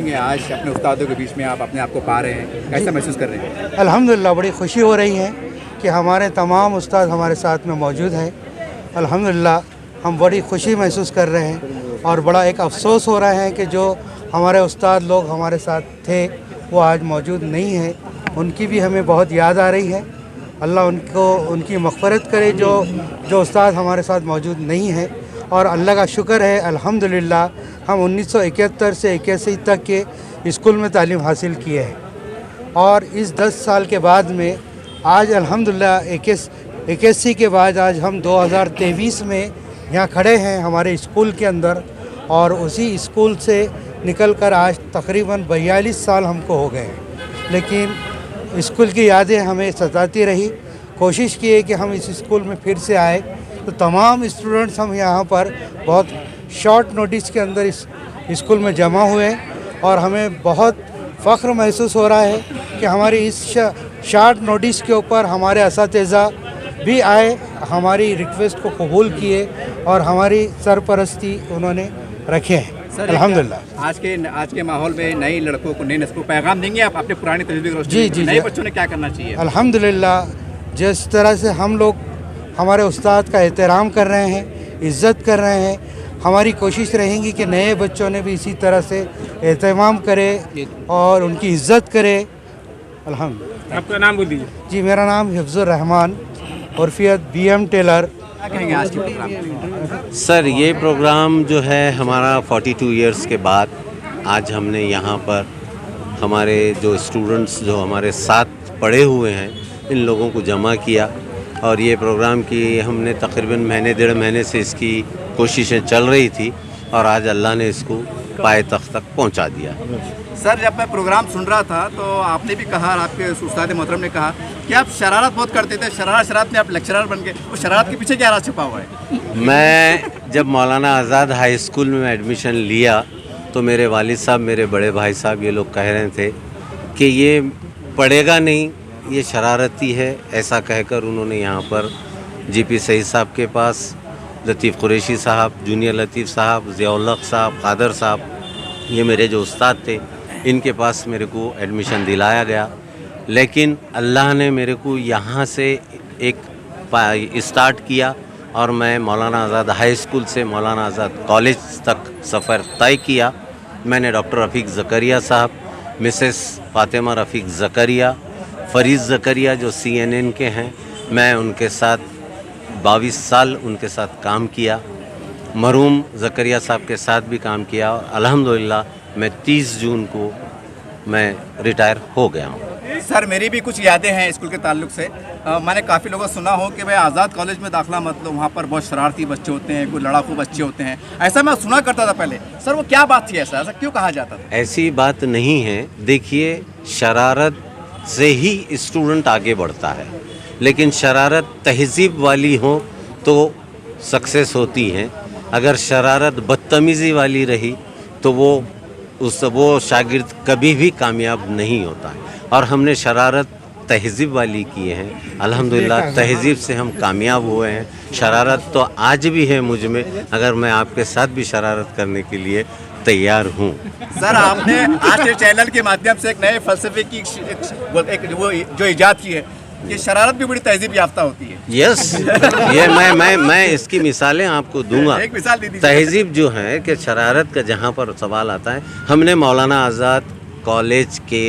कहेंगे आज अपने उस्तादों के बीच में आप अपने आप को पा रहे हैं, कैसा महसूस कर रहे हैं? अल्हम्दुलिल्लाह बड़ी खुशी हो रही है कि हमारे तमाम उस्ताद हमारे साथ में मौजूद हैं। अल्हम्दुलिल्लाह हम बड़ी खुशी महसूस कर रहे हैं और बड़ा एक अफसोस हो रहा है कि जो हमारे उस्ताद लोग हमारे साथ थे वो आज मौजूद नहीं हैं। उनकी भी हमें बहुत याद आ रही है। अल्लाह उनको उनकी मग़फ़िरत करे जो उस्ताद हमारे साथ मौजूद नहीं हैं। और अल्लाह का शुक्र है अल्हम्दुलिल्लाह हम 1971 से 81 तक के स्कूल में तालीम हासिल किए हैं और इस 10 साल के बाद में आज अल्हम्दुलिल्लाह 81 के बाद आज हम 2023 में यहाँ खड़े हैं हमारे स्कूल के अंदर और उसी स्कूल से निकलकर आज तकरीबन 42 साल हमको हो गए हैं। लेकिन स्कूल की यादें हमें सताती रही। कोशिश की है कि हम इस स्कूल में फिर से आए तो तमाम स्टूडेंट्स हम यहाँ पर बहुत शॉर्ट नोटिस के अंदर इस स्कूल में जमा हुए और हमें बहुत फ़ख्र महसूस हो रहा है कि हमारी इस शॉर्ट नोटिस के ऊपर हमारे असातिज़ा भी आए, हमारी रिक्वेस्ट को कबूल किए और हमारी सरपरस्ती उन्होंने रखे हैं। अल्हम्दुलिल्लाह आज के माहौल में नए लड़कों को, नए नस्ल को पैगाम देंगे आप अपने पुराने तजुर्बे को रोशनी में? नए बच्चों ने क्या करना चाहिए? अल्हम्दुलिल्लाह जिस तरह से हम लोग हमारे उस्ताद का एहतराम कर रहे हैं, इज़्ज़त कर रहे हैं, हमारी कोशिश रहेंगी कि नए बच्चों ने भी इसी तरह से एहतमाम करे और उनकी इज़्ज़त करे। अल्हम्दुलिल्लाह। आपका नाम बोल दीजिए। जी मेरा नाम हिफ्ज़ुर रहमान उर्फियत BM टेलर। क्या कहेंगे आज के प्रोग्राम? सर ये प्रोग्राम जो है हमारा 42 इयर्स के बाद आज हमने यहाँ पर हमारे जो स्टूडेंट्स जो हमारे साथ पढ़े हुए हैं इन लोगों को जमा किया और ये प्रोग्राम की हमने तकरीबन महीने 1.5 महीने से इसकी कोशिशें चल रही थी और आज अल्लाह ने इसको पाए तक पहुँचा दिया। सर जब मैं प्रोग्राम सुन रहा था तो आपने भी कहा और आपके उस्ताद मोहतरम ने कहा कि आप शरारत बहुत करते थे, शरारत में आप लेक्चरर बन गए। वो शरारत के पीछे क्या राज छुपा हुआ है? मैं जब मौलाना आज़ाद हाई स्कूल में एडमिशन लिया तो मेरे वालिद साहब, मेरे बड़े भाई साहब ये लोग कह रहे थे कि ये पढ़ेगा नहीं, ये शरारती है। ऐसा कहकर उन्होंने यहाँ पर GP सईद साहब के पास, लतीफ़ कुरैशी साहब, जूनियर लतीफ़ साहब, ज़ियाउल हक़ साहब, कादर साहब, ये मेरे जो उस्ताद थे इनके पास मेरे को एडमिशन दिलाया गया। लेकिन अल्लाह ने मेरे को यहाँ से एक स्टार्ट किया और मैं मौलाना आज़ाद हाई स्कूल से मौलाना आज़ाद कॉलेज तक सफ़र तय किया। मैंने डॉक्टर रफ़ीक ज़करिया साहब, मिसेस फ़ातिमा रफ़ीक ज़करिया, फ़रीद ज़करिया जो CNN के हैं, मैं उनके साथ 22 साल उनके साथ काम किया। मरहूम ज़करिया साहब के साथ भी काम किया और अल्हम्दुलिल्लाह मैं 30 जून को मैं रिटायर हो गया हूँ। सर मेरी भी कुछ यादें हैं स्कूल के ताल्लुक से। मैंने काफ़ी लोगों से सुना हो कि भाई आज़ाद कॉलेज में दाखिला मत लो, वहाँ पर बहुत शरारती बच्चे होते हैं, कोई लड़ाकू बच्चे होते हैं, ऐसा मैं सुना करता था पहले। सर वो क्या बात थी, ऐसा क्यों कहा जाता था? ऐसी बात नहीं है। देखिए शरारत से ही स्टूडेंट आगे बढ़ता है, लेकिन शरारत तहज़ीब वाली हो तो सक्सेस होती है। अगर शरारत बदतमीज़ी वाली रही तो वो शागिर्द कभी भी कामयाब नहीं होता है। और हमने शरारत तहज़ीब वाली किए हैं, अल्हम्दुलिल्लाह तहज़ीब से हम कामयाब हुए हैं। शरारत तो आज भी है मुझ में, अगर मैं आपके साथ भी शरारत करने के लिए तैयार हूँ। सर आपने आज के चैनल के माध्यम से एक नए फ़लसफ़े की वो जो इजाद की है कि शरारत भी बड़ी तहज़ीब याफ्ता होती है। यस ये मैं इसकी मिसालें आपको दूंगा। एक मिसाल दे दीजिए। तहज़ीब जो है कि शरारत का जहाँ पर सवाल आता है, हमने मौलाना आज़ाद कॉलेज के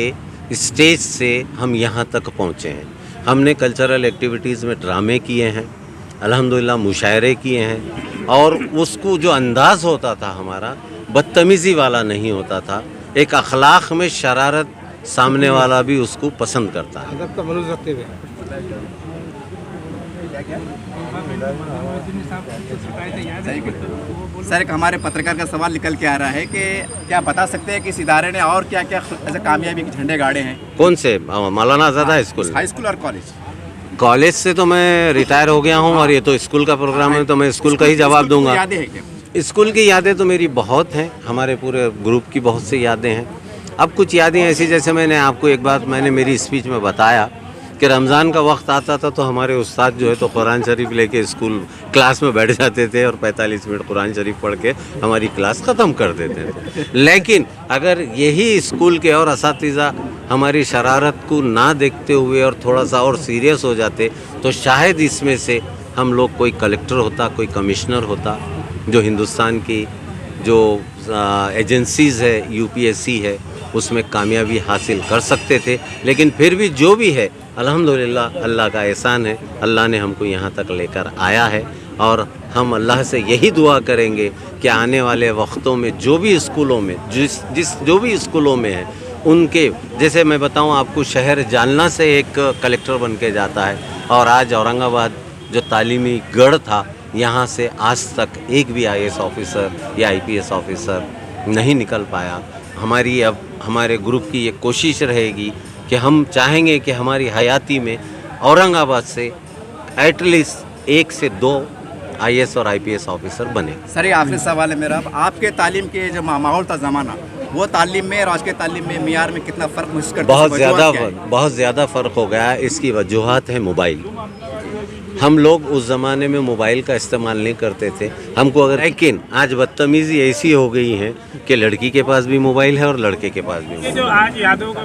स्टेज से हम यहाँ तक पहुँचे हैं। हमने कल्चरल एक्टिविटीज़ में ड्रामे किए हैं, अल्हम्दुलिल्लाह मुशायरे किए हैं और उसको जो अंदाज़ होता था हमारा बदतमीज़ी वाला नहीं होता था। एक अखलाक में शरारत सामने वाला भी उसको पसंद करता है। सर एक हमारे पत्रकार का सवाल निकल के आ रहा है कि क्या बता सकते हैं कि इस इदारे ने और क्या क्या ऐसे कामयाबी के झंडे गाड़े हैं? कौन से? मौलाना आज़ाद हाई स्कूल और कॉलेज से तो मैं रिटायर हो गया हूँ और ये तो स्कूल का प्रोग्राम है तो मैं स्कूल का ही जवाब दूंगा। यादें हैं क्या? स्कूल की यादें तो मेरी बहुत हैं, हमारे पूरे ग्रुप की बहुत सी यादें हैं। अब कुछ यादें ऐसी, जैसे मैंने आपको एक बात मैंने मेरी स्पीच में बताया कि रमज़ान का वक्त आता था तो हमारे उस्ताद जो है तो कुरान शरीफ लेके स्कूल क्लास में बैठ जाते थे और 45 मिनट कुरान शरीफ पढ़ के हमारी क्लास ख़त्म कर देते थे। लेकिन अगर यही स्कूल के और असातिज़ा हमारी शरारत को ना देखते हुए और थोड़ा सा और सीरियस हो जाते तो शायद इसमें से हम लोग कोई कलेक्टर होता, कोई कमिश्नर होता, जो हिंदुस्तान की जो एजेंसीज़ है, यूपीएससी है, उसमें कामयाबी हासिल कर सकते थे। लेकिन फिर भी जो भी है अल्हम्दुलिल्लाह अल्लाह का एहसान है, अल्लाह ने हमको यहाँ तक लेकर आया है और हम अल्लाह से यही दुआ करेंगे कि आने वाले वक्तों में जो भी स्कूलों में जो भी स्कूलों में है उनके, जैसे मैं बताऊं आपको, शहर जालना से एक कलेक्टर बन के जाता है और आज औरंगाबाद जो तालीमी गढ़ था यहाँ से आज तक एक भी आईएएस ऑफिसर या आईपीएस ऑफिसर नहीं निकल पाया। हमारी अब हमारे ग्रुप की ये कोशिश रहेगी कि हम चाहेंगे कि हमारी हयाती में औरंगाबाद से एटलीस्ट 1 से 2 आईएएस और आईपीएस ऑफिसर बने। सर ये आखिरी सवाल है मेरा, अब आपके तालीम के जो माहौल था ज़माना, वो तालीम में और आज के तालीम में मियार में कितना फ़र्क महसूस करते हैं? बहुत ज़्यादा फ़र्क हो गया है। इसकी वजूहत है मोबाइल। हम लोग उस ज़माने में मोबाइल का इस्तेमाल नहीं करते थे हमको अगर, लेकिन आज बदतमीज़ी ऐसी हो गई है कि लड़की के पास भी मोबाइल है और लड़के के पास भी मोबाइल। जो आज यादों का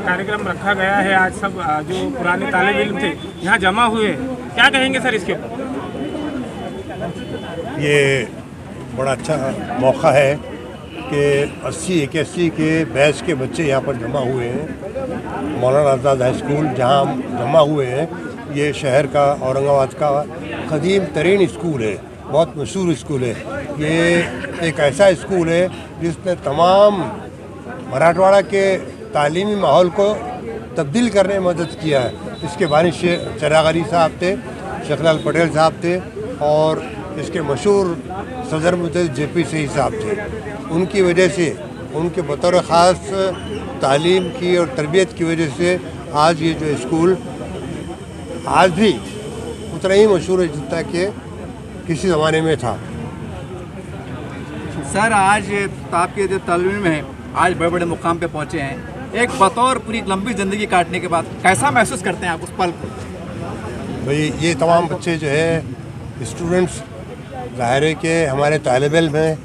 कार्यक्रम रखा गया है, आज सब जो पुराने तालिब इल्म थे यहाँ जमा हुए, क्या कहेंगे सर इसके ऊपर? ये बड़ा अच्छा मौका है कि 80-81 के बैच के बच्चे यहाँ पर जमा हुए हैं। मौलाना आज़ाद हाई स्कूल जहाँ हम जमा हुए हैं, ये शहर का, औरंगाबाद का क़दीम तरीन स्कूल है, बहुत मशहूर स्कूल है। ये एक ऐसा स्कूल है जिसने तमाम मराठवाड़ा के तालीमी माहौल को तब्दील करने में मदद किया है। इसके बानिश चिराग अली साहब थे, शेखलाल पटेल साहब थे और इसके मशहूर सदर मुदर्रिस जेपी सही साहब थे। उनकी वजह से, उनके बतौर ख़ास तालीम की और तरबियत की वजह से आज ये जो स्कूल आज भी उतना ही मशहूर है जितना कि किसी ज़माने में था। सर आज तो आपके जो तालीम में है, आज बड़े बड़े मुकाम पे पहुँचे हैं, एक बतौर पूरी लंबी ज़िंदगी काटने के बाद कैसा महसूस करते हैं आप उस पल को? भाई ये तमाम बच्चे जो है स्टूडेंट्स ज़ाहिर है कि हमारे तालिब इल्म हैं,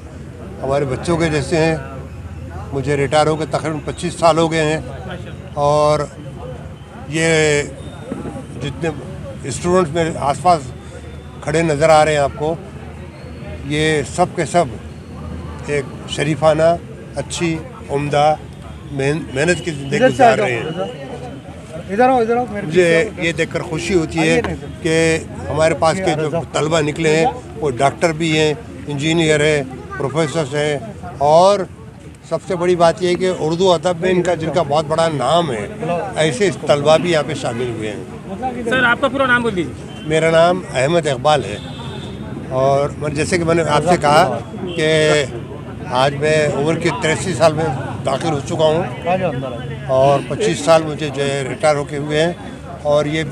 हमारे बच्चों के जैसे हैं। मुझे रिटायर होकर तकरीबन 25 साल हो गए हैं और ये जितने स्टूडेंट्स मेरे आसपास खड़े नज़र आ रहे हैं आपको, ये सब के सब एक शरीफाना, अच्छी, उम्दा, मेहनत की ज़िंदगी गुजार रहे हैं। मुझे ये देखकर खुशी होती है कि हमारे पास के जो तलबा निकले हैं वो डॉक्टर भी हैं, इंजीनियर हैं, प्रोफेसर्स हैं और सबसे बड़ी बात यह है कि उर्दू अदब में इनका, जिनका बहुत बड़ा नाम है, ऐसे तलबा भी यहाँ पे शामिल हुए हैं। सर आपका पूरा नाम बोल दीजिए। मेरा नाम अहमद इकबाल है और मैं, जैसे कि मैंने आपसे कहा कि आज मैं उम्र के 83 साल में दाखिल हो चुका हूँ और 25 साल मुझे जो है रिटायर होके हुए हैं और ये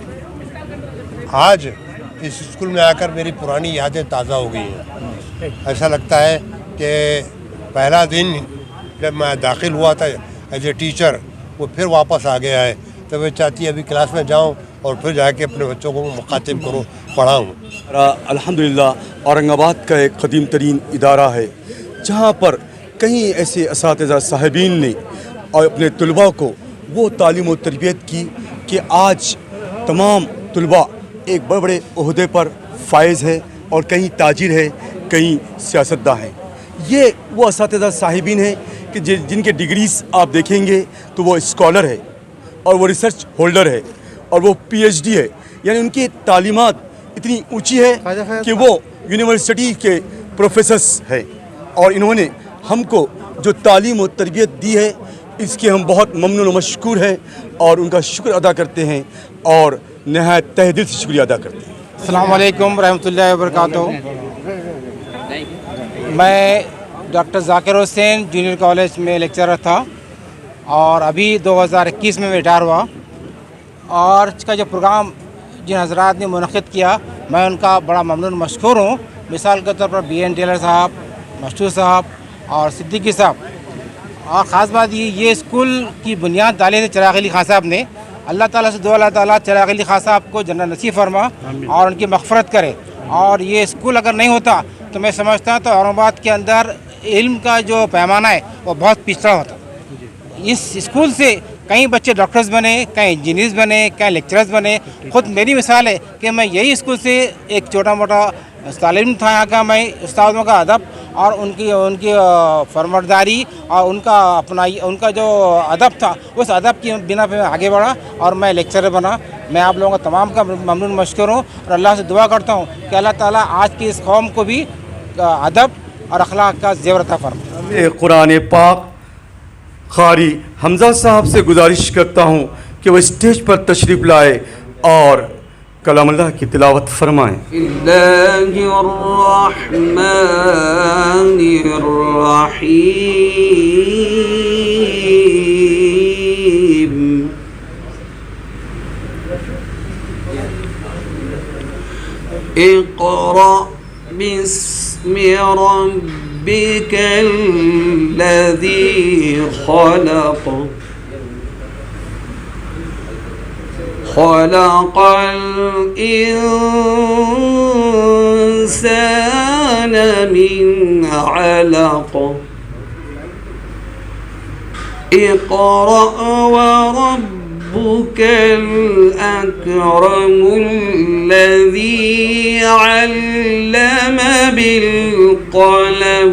आज इस स्कूल में आकर मेरी पुरानी यादें ताज़ा हो गई हैं। ऐसा लगता है कि पहला दिन जब मैं दाखिल हुआ था एज ए टीचर, वो फिर वापस आ गया है। तो मैं चाहती है अभी क्लास में जाऊं और फिर जाके अपने बच्चों को मुखातिब करूं, पढ़ाऊं। अल्हम्दुलिल्लाह औरंगाबाद का एक क़दीम तरीन इदारा है जहाँ पर कई ऐसे असातिज़ा साहिबीन ने और अपने तलबा को वो तालीम और तरबियत की कि आज तमाम तलबा एक बड़े बड़े ओहदे पर फायज़ है और कहीं ताजिर है, कहीं सियासतदान है। ये वो असातिज़ा साहिबीन हैं कि जिनके डिग्रीज़ आप देखेंगे तो वो स्कॉलर है और वो रिसर्च होल्डर है और वो पीएचडी है, यानी उनकी तालीमात इतनी ऊंची है कि वो यूनिवर्सिटी के प्रोफेसर्स है और इन्होंने हमको जो तालीम और तरबियत दी है इसके हम बहुत ममनून व मशकूर हैं और उनका शुक्र अदा करते हैं और नहायत तहे दिल से शुक्रिया अदा करते हैं। अस्सलाम वालेकुम रहमतुल्लाहि व बरकातहू। मैं doctor Zakir Hussain junior college में लेक्चरर था और अभी 2021 में रिटायर हुआ और इसका जो प्रोग्राम जिन हज़रात ने मुनक़िद किया, मैं उनका बड़ा ममनून मशकूर हूँ। मिसाल के तौर पर BN टेलर साहब, मशहूर साहब और सिद्दीकी साहब। और ख़ास बात ये स्कूल की बुनियाद डाले थे चिराग अली खान साहब ने अल्लाह ताला से दुआ अल्लाह ताला चिराग अली खान साहब को जन्नत नसीब फरमा और उनकी मग़फ़िरत करे। और ये स्कूल अगर नहीं होता तो मैं समझता हूँ तो औरंगाबाद के अंदर इल्म का जो पैमाना है वो बहुत पिछड़ा होता। इस स्कूल से कई बच्चे डॉक्टर्स बने, कई इंजीनियर्स बने, कई लेक्चरर्स बने। ख़ुद मेरी मिसाल है कि मैं यही स्कूल से एक छोटा मोटा तालिम था यहाँ का। मैं उस्तादों का अदब और उनकी फरमाबरदारी और उनका जो अदब था उस अदब की बिना पे आगे बढ़ा और मैं लेक्चरर बना। मैं आप लोगों का तमाम का ममनून मशकूर हूँ और अल्लाह से दुआ करता हूँ कि अल्लाह ताला आज की इस कौम को भी अदब और अखलाक का ज़ेवर अता फरमाए। कुरान पाक कारी हमजा साहब से गुजारिश करता हूँ कि वह स्टेज पर तशरीफ़ लाए और कलाम अल्लाह की तिलावत फरमाएं। इक़रा बिस्मि रब्बिकल लज़ी खलक़ खलक़ल इंसान मिन अलक़ इक़रा व रब्बुकल अकरम लज़ी अल्लम बिल क़लम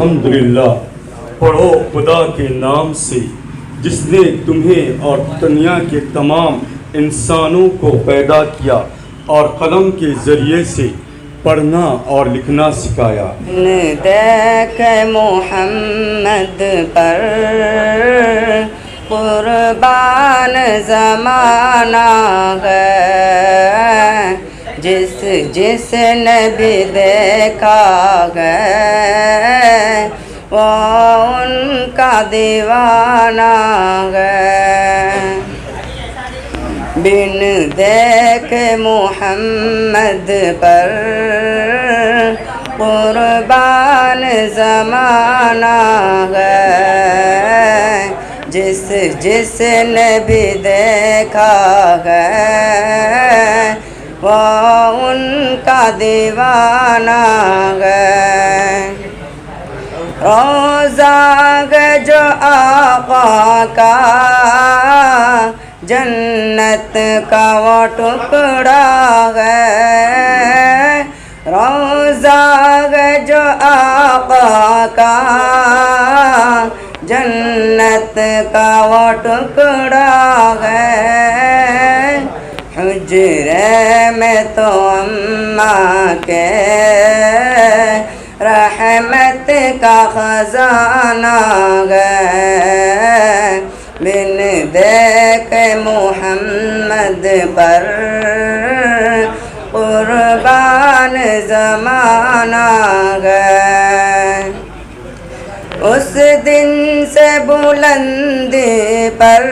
अल्हम्दुलिल्लाह। पढ़ो खुदा के नाम से जिसने तुम्हें और दुनिया के तमाम इंसानों को पैदा किया और कलम के ज़रिए से पढ़ना और लिखना सिखाया। देख मोहम्मद पर कुर्बान ज़माना है जिस जिसने भी देखा है वो उनका दीवाना है। बिन देख मोहम्मद पर कुर्बान ज़माना है जिसने भी देखा है वो उनका दीवाना है। रोज़ा है जो आका का जन्नत का वो टुकड़ा है। रोज़ा है जो आका का जन्नत का वो टुकड़ा है। हुजरे में तो अम्मा के रहमत का खजाना है। बिन देख मोहम्मद पर कुर्बान ज़माना है। उस दिन से बुलंदी पर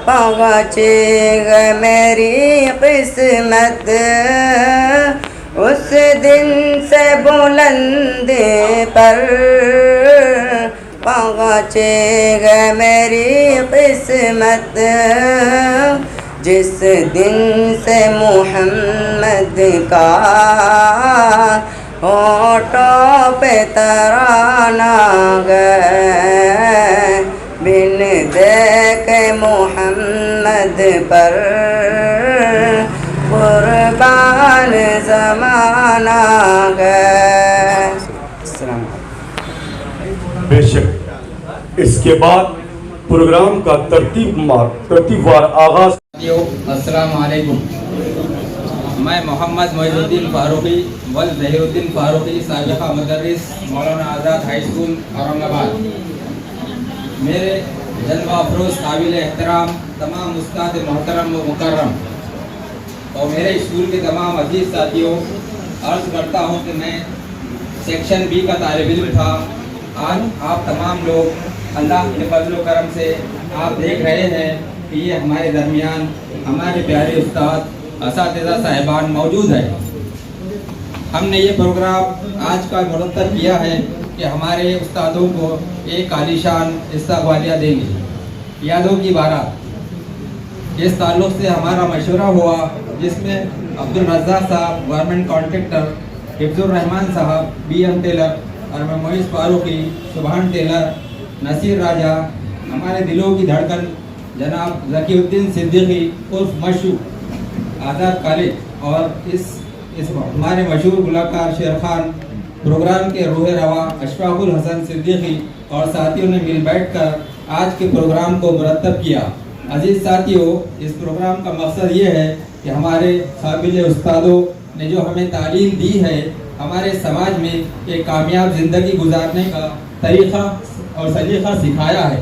पहुँचेगा मेरी किस्मत। उस दिन से बुलंदी पर पहुँचेगा मेरी किस्मत। जिस दिन से मोहम्मद का होठों पे तराना गए। बिन देख मोहम्मद पर कुर्बान ज़माना गए। बेशक इसके बाद प्रोग्राम का तरतीबवार आगाज। अस्सलाम वालेकुम। मैं मोहम्मद मोइनुद्दीन फ़ारूक़ी वल ज़हीरुद्दीन फ़ारूक़ी साबिक़ा मुदर्रिस मौलाना आज़ाद हाई स्कूल औरंगाबाद। मेरे जलवा अफरोज़ काबिल एहतराम तमाम उस्ताद मोहतरम व मुकर्रम और मेरे स्कूल के तमाम अजीज़ साथियों, अर्ज़ करता हूँ कि मैं सेक्शन बी का तालिब इल्म था। आज आप तमाम लोग अल्लाह के फज़ल व करम से आप देख रहे हैं कि ये हमारे दरमियान हमारे प्यारे उस्ताद असातिज़ा साहिबान मौजूद है। हमने ये प्रोग्राम आज का मुरतब किया है कि हमारे उस्तादों को एक आलीशान इस्तक़बालिया देंगे। यादों की बारात इस ताल्लुक़ से हमारा मशवरा हुआ, जिसमें अब्दुल रज़्ज़ाक़ साहब गवर्नमेंट कॉन्ट्रैक्टर, हिफ्ज़ुर रहमान साहब BM टेलर और मैं मोइज़ फ़ारूक़ी सुभान टेलर, नसीर राजा, हमारे दिलों की धड़कन जनाब ज़कीउद्दीन सिद्दीकी उर्फ मशहूर आज़ाद कॉलेज और इस हमारे मशहूर गुलकार शेर खान, प्रोग्राम के रूह रवा अशफाकुल हसन सिद्दीकी और साथियों ने मिल बैठकर आज के प्रोग्राम को मुरतब किया। अजीज़ साथियों, इस प्रोग्राम का मकसद ये है कि हमारे काबिल उस्तादों ने जो हमें तालीम दी है, हमारे समाज में एक कामयाब ज़िंदगी गुजारने का तरीक़ा और सलीक़ा सिखाया है।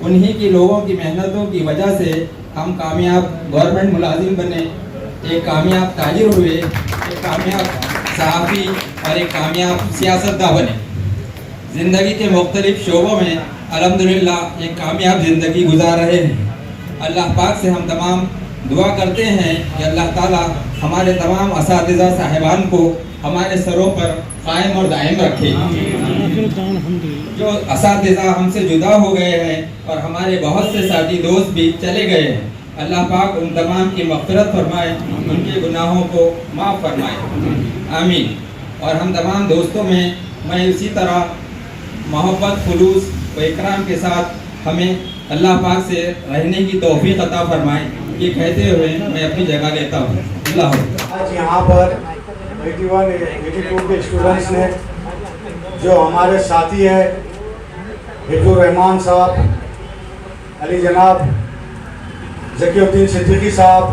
उन्हीं की लोगों की मेहनतों की वजह से हम कामयाब गवर्नमेंट मुलाजिम बने, एक कामयाब ताजिर हुए, एक कामयाब सहाफ़ी और एक कामयाब सियासतदान बने। ज़िंदगी के मुख्तलिफ़ शोबों में अल्हम्दुलिल्लाह एक कामयाब ज़िंदगी गुजार रहे हैं। अल्लाह पाक से हम तमाम दुआ करते हैं कि अल्लाह ताला हमारे तमाम असातिज़ा साहिबान को हमारे सरों पर कायम और दायम रखे। जो असातिज़ा हमसे जुदा हो गए हैं और हमारे बहुत से साथी दोस्त भी चले गए हैं, अल्लाह पाक उन तमाम की मग़फ़िरत फरमाए, उनके गुनाहों को माफ़ फरमाए, आमीन। और हम तमाम दोस्तों में मैं इसी तरह मोहब्बत, खुलूस व इकराम के साथ हमें अल्लाह पाक से रहने की तौफ़ीक़ अता फरमाए, ये कहते हुए मैं अपनी जगह लेता हूँ। अल्लाह। आज यहाँ पर 81, 82 के स्टूडेंट्स ने, जो हमारे साथी है हिफ्ज़ुर रहमान साहब, अली जनाब ज़कीउद्दीन सिद्दीकी साहब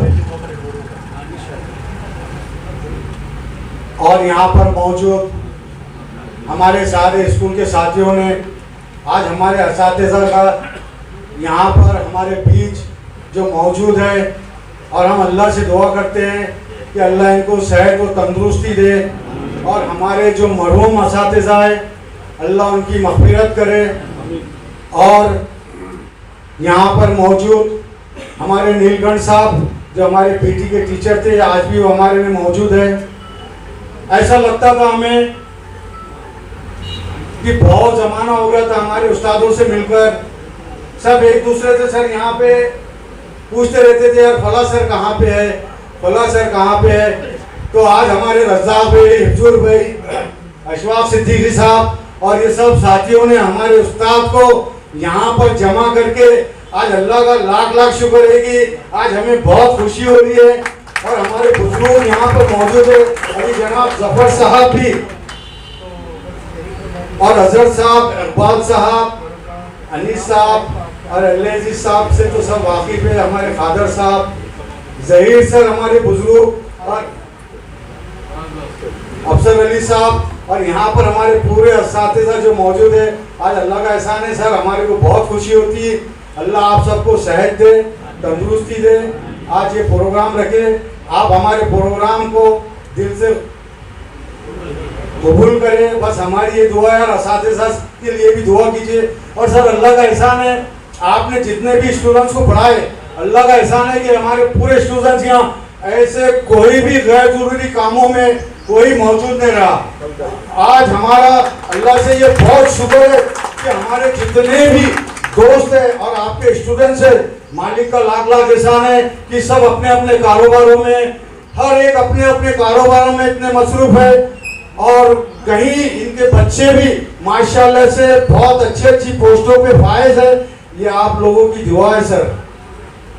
और यहाँ पर मौजूद हमारे सारे स्कूल के साथियों ने आज हमारे असातिज़ा का यहाँ पर हमारे बीच जो मौजूद है, और हम अल्लाह से दुआ करते हैं कि अल्लाह इनको सेहत और तंदुरुस्ती दे, और हमारे जो मरहूम असातिज़ा है अल्लाह उनकी मग़फ़िरत करे। और यहाँ पर मौजूद हमारे नीलकंठ साहब जो हमारे PT के टीचर थे, आज भी वो हमारे में मौजूद है। ऐसा लगता था हमें कि बहुत ज़माना हो गया था हमारे उस्तादों से मिलकर, सब एक दूसरे से सर यहाँ पे पूछते रहते थे यार फला सर कहाँ पे है, फला सर कहाँ पे है। तो आज हमारे रज़ाक भाई, हिफ्जुर भाई, अशफाक सिद्दीकी साहब और ये सब साथियों ने हमारे उस्ताद को यहाँ पर जमा करके आज अल्लाह का लाख लाख शुक्र है कि आज हमें बहुत खुशी हो रही है। और हमारे बुजुर्ग यहाँ पर मौजूद है, अभी जनाब जफर साहब भी और हजरत साहब, इकबाल साहब, अनीस साहब और अल्लाजी साहब से तो सब वाकिफ है। हमारे फादर साहब, जहीर सर हमारे बुजुर्ग और अफसर अली साहब और यहाँ पर हमारे पूरे असातिज़ा जो मौजूद है। आज अल्लाह का एहसान है सर, हमारे को बहुत खुशी होती है। अल्लाह आप सबको सेहत दे, तंदुरुस्ती दे। आज ये प्रोग्राम रखे, आप हमारे प्रोग्राम को दिल से कबूल करें। बस हमारी ये दुआ है और असातिज़ा के लिए भी दुआ कीजिए। और सर अल्लाह का एहसान है, आपने जितने भी स्टूडेंट्स को पढ़ाए, अल्लाह का एहसान है कि हमारे पूरे स्टूडेंट्स यहाँ ऐसे कोई भी गैर जरूरी कामों में कोई मौजूद नहीं रहा। आज हमारा अल्लाह से ये बहुत शुक्र है कि हमारे जितने भी दोस्त है और आपके स्टूडेंट्स है, मालिक का लाख लाख एहसान है कि सब अपने अपने कारोबारों में, हर एक अपने अपने कारोबारों में इतने मसरूफ है। और कहीं इनके बच्चे भी माशाल्लाह से बहुत अच्छी पोस्टों पे फायज है। ये आप लोगों की दुआ है सर,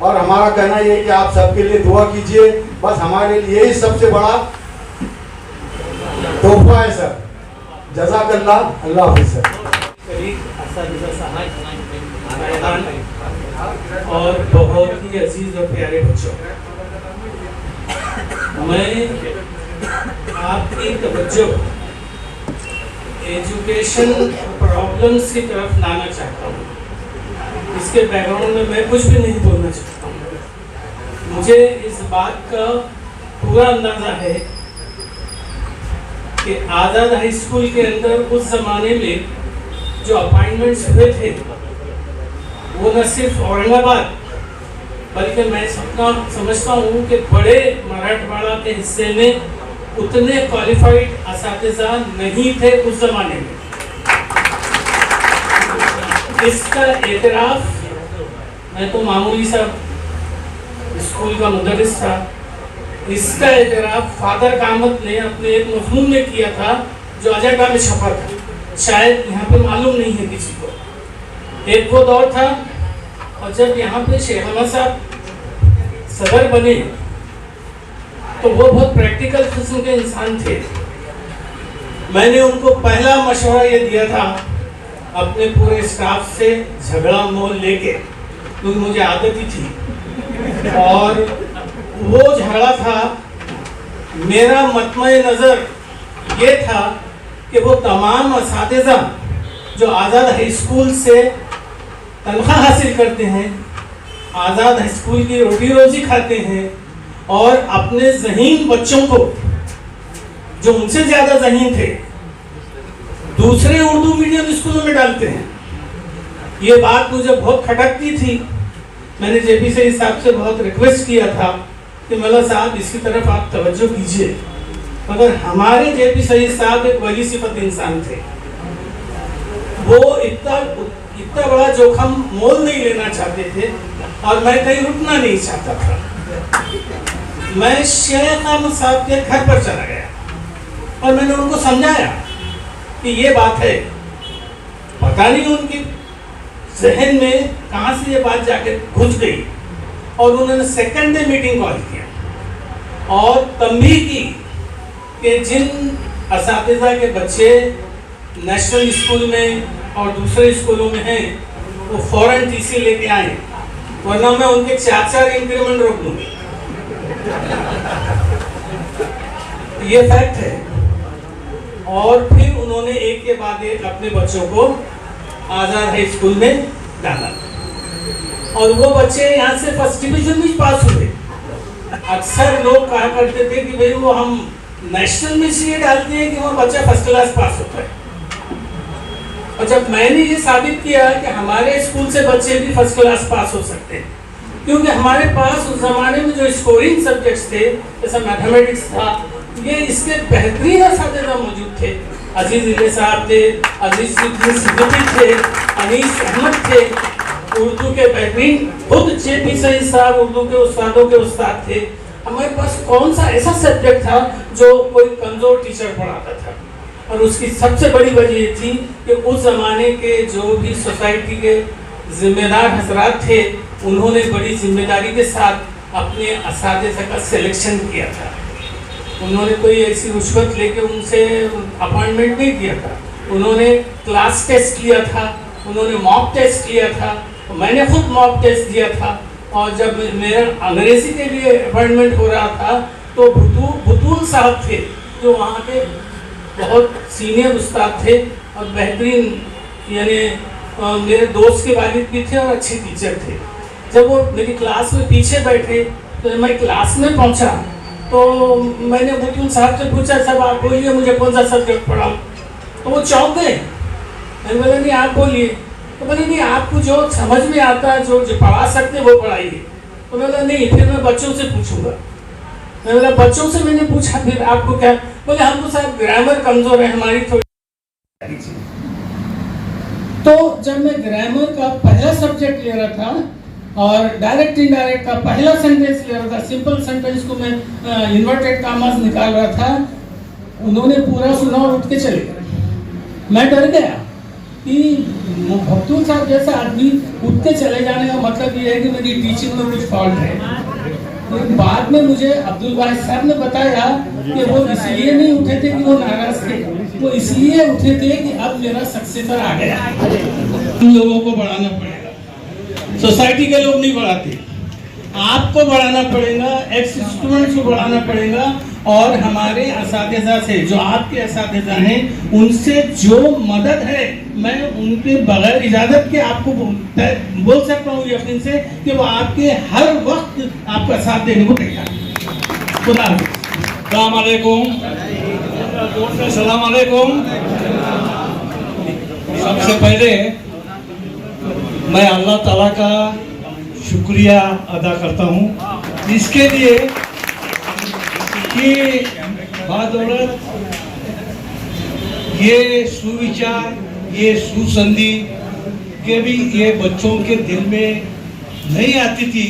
और हमारा कहना ये है कि आप सबके लिए दुआ कीजिए। बस हमारे लिए यही सबसे बड़ा तोहफा है सर। जज़ाकल्लाह, अल्लाह हाफ़िज़ सर। और बहुत ही अजीज और प्यारे बच्चों, मैं आपकी तवज्जो एजुकेशन प्रॉब्लम्स की तरफ लाना चाहता हूँ। इसके बैकग्राउंड में मैं कुछ भी नहीं बोलना चाहता हूँ। मुझे इस बात का पूरा अंदाजा है कि आज़ाद हाई स्कूल के अंदर उस ज़माने में जो अपॉइंटमेंट्स हुए थे वो न सिर्फ औरंगाबाद बल्कि मैं समझता हूँ कि बड़े मराठवाड़ा के हिस्से में उतने क्वालिफाइड असातिज़ा नहीं थे उस ज़माने में। इसका एतराफ़, मैं तो मामूली सा स्कूल का मुदर्रिस था, इसका एतराफ़ फादर कामत ने अपने एक मज़मून में किया था जो अजंता में छपा था। शायद यहाँ पे मालूम नहीं है किसी को। एक वो दौर था और जब यहाँ पे शेख अहमद साहब सदर बने तो वो बहुत प्रैक्टिकल किस्म के इंसान थे। मैंने उनको पहला मशवरा ये दिया था अपने पूरे स्टाफ से झगड़ा मोल लेके, क्योंकि मुझे आदत ही थी। और वो झगड़ा था, मेरा मतमय नज़र ये था कि वो तमाम असातिज़ा जो आज़ाद हाई स्कूल से तनख्वाह हासिल करते हैं, आज़ाद हाई स्कूल की रोटी रोजी खाते हैं और अपने ज़हीन बच्चों को जो उनसे ज़्यादा ज़हीन थे दूसरे उर्दू मीडियम स्कूलों में डालते हैं। ये बात मुझे बहुत खटकती थी। मैंने जेपी सईद साहब से बहुत रिक्वेस्ट किया था कि मौला साहब इसकी तरफ आप तवज्जो कीजिए, मगर हमारे जेपी सईद साहब एक वली सिफत इंसान थे। वो इतना बड़ा जोखम मोल नहीं लेना चाहते थे और मैं कहीं रुकना नहीं चाहता था। मैं शेख अहमद साहब के घर पर चला गया और मैंने उनको समझाया कि ये बात है। पता नहीं उनकी जहन में कहाँ से ये बात जाके घुस गई और उन्होंने सेकंड डे मीटिंग कॉल किया और तंबीह की कि जिन असातिज़ा के बच्चे नेशनल स्कूल में और दूसरे स्कूलों में हैं वो फौरन टीसी लेके आए, वरना मैं उनके 4 इंक्रीमेंट रोक दूंगी। ये फैक्ट है। और फिर उन्होंने एक के बाद एक अपने बच्चों को आज़ाद हाई स्कूल में डाला और वो बच्चे यहाँ से फर्स्ट डिवीजन में पास हुए। अक्सर लोग कहा करते थे कि भाई वो हम नेशनल में इसलिए डालते हैं कि वो बच्चा फर्स्ट क्लास पास होता है। और जब मैंने ये साबित किया कि हमारे स्कूल से बच्चे भी फर्स्ट क्लास पास हो सकते हैं, क्योंकि हमारे पास उस ज़माने में जो स्कोरिंग सब्जेक्ट्स थे जैसा मैथमेटिक्स था, ये इसके बेहतरीन असातिज़ा मौजूद थे अजीज इले साहब थे, अजीज सिद्दीकी थे, अनीस अहमद थे, उर्दू के बेहतरीन खुद जेपी सईद साहब उर्दू के उस्तादों के उस्ताद थे। हमारे पास कौन सा ऐसा सब्जेक्ट था जो कोई कमज़ोर टीचर पढ़ाता था? और उसकी सबसे बड़ी वजह ये थी कि उस ज़माने के जो भी सोसाइटी के जिम्मेदार हजरात थे, उन्होंने बड़ी जिम्मेदारी के साथ अपने असातिज़ा का सिलेक्शन किया था। उन्होंने कोई ऐसी रिश्वत लेके उनसे अपॉइंटमेंट नहीं किया था। उन्होंने क्लास टेस्ट लिया था, उन्होंने मॉक टेस्ट लिया था, मैंने खुद मॉक टेस्ट दिया था। और जब मेरा अंग्रेज़ी के लिए अपॉइंटमेंट हो रहा था तो बुतूल साहब थे जो वहाँ के बहुत सीनियर उस्ताद थे और बेहतरीन, यानी मेरे दोस्त के वालिद भी थे और अच्छे टीचर थे। जब वो मेरी क्लास में पीछे बैठे तो मैं क्लास में पहुंचा तो मैंने बुतूल साहब से पूछा, साहब आप बोलिए मुझे कौन सा सब्जेक्ट पढ़ाऊँ? तो वो चौंक गए। मैंने बोला नहीं आप बोलिए। तो बोले नहीं आपको जो समझ में आता है जो पढ़ा सकते वो पढ़ाइए। तो मैं बोला नहीं फिर मैं बच्चों से पूछूंगा। मैं बोला बच्चों से मैंने पूछा फिर आपको क्या? बोले हमको साहब ग्रामर कमज़ोर है हमारी थोड़ी। तो जब मैं ग्रामर का पहला सब्जेक्ट ले रहा था और डायरेक्ट इनडायरेक्ट का पहला सेंटेंस ले रहा था, सिंपल सेंटेंस को मैं इन्वर्टेड कामास निकाल रहा था, उन्होंने पूरा सुना और उठ के चले गए। मैं डर गया कि भक्तुल साहब जैसा आदमी उठ के चले जाने का मतलब ये है कि मेरी टीचिंग में कुछ फॉल्ट है। लेकिन बाद में मुझे अब्दुल वाहिद साहब ने बताया कि वो इसलिए नहीं उठे थे कि वो नाराज थे, वो इसलिए उठे थे कि अब मेरा सक्सेसर आ गया। इन लोगों को बढ़ाना पड़ेगा, सोसाइटी के लोग नहीं बढ़ाते, आपको बढ़ाना पड़ेगा, एक्स स्टूडेंट्स को बढ़ाना पड़ेगा। और हमारे असातिज़ा से जो आपके असातिज़ा हैं उनसे जो मदद है मैं उनके बगैर इजाज़त के आपको बोल सकता हूँ यकीन से कि वो आपके हर वक्त आपका साथ देने को तैयार है। खुदा सलाम अलैकुम, सलाम अलैकुम। सबसे पहले मैं अल्लाह ताला का शुक्रिया अदा करता हूँ इसके लिए कि बादौलत ये सुविचार, ये सुसंधि के भी ये बच्चों के दिल में नहीं आती थी